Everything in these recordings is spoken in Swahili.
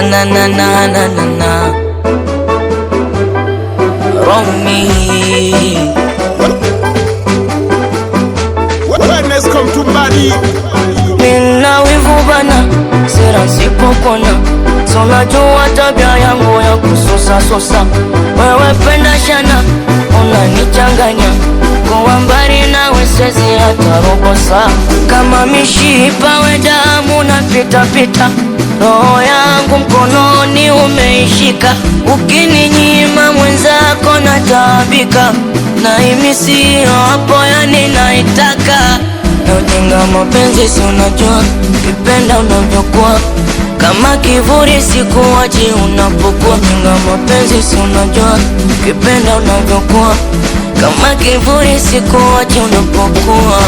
na na na na na na Romy. Wellness come to body. Nina wivu bana, sera sipopona. So najua tabia yangu ya kusosa sosa. Wewe penda shana, unanichanganya. Kwa mbali nawe siwezi hata robo saa. Kama mishipa we damu na pita pita. Roho yangu mkononi umeishika. Ukininyima mwenzako nataabika. Na imisi hapo yani naitaka. Na ujenga mapenzi si unajua, kipenda unavyokuwa kama kivuli sikuwachi unapokuwa. Ujenga mapenzi si unajua, kipenda unavyokuwa kama kivuli sikuwachi unapokuwa.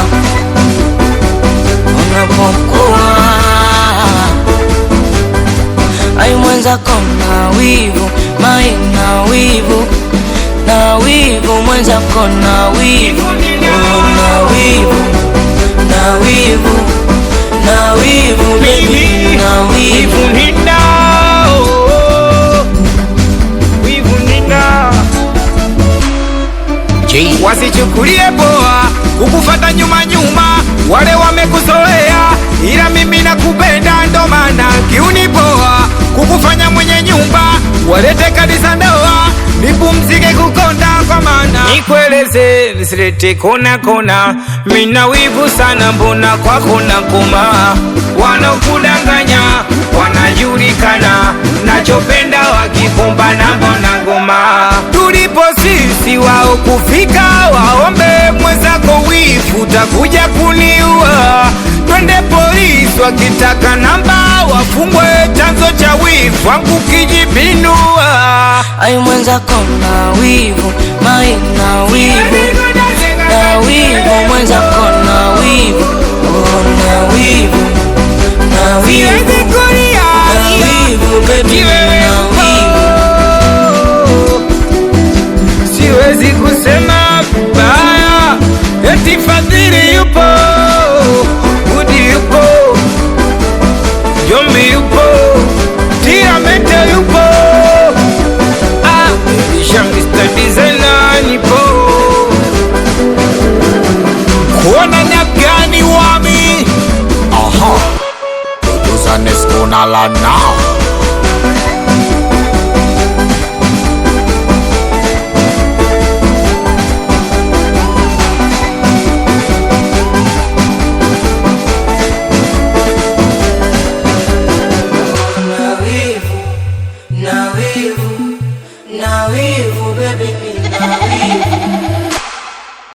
Ai mwenzako na wivu, mai na wivu. Na wivu mwenzako na wivu, na wivu. Na wivu, na wivu, baby, na wivu. Wivu nina wasichukulie poa kukufata nyuma nyuma, wale wamekuzoea, ila mimi nakupenda, ndo maana kiuni poa kukufanya mwenye nyumba, walete kabisa ndoa nipumzike kukonda, kwa maana nikueleze nisilete kona kona. Mina wivu sana, mbona kwako na koma, wanakudanganya wanajulikana, nachopenda wakipomba na mbona ngoma. Tulipo sisi wao kufika, waombe mwenzako wivu takuja kuniua. Twende polisi wakitaka namba, wafungwe chanzo cha wivu wangu kijibinua. Ai mwenzako na wivu, mai na wivu. Na wivu mwenzako na wivu, na wivu. Na wivu, na wivu, baby, na wivu. Siwezi kusema baya, eti Fadhili yupo, Budi yupo, Jombi yupo, Tiramete yupo, Elisha Mr. Designer nipo. Kuona nyagani wami, Aha. Producer Nesco na lana. Na wivu, baby, na wivu.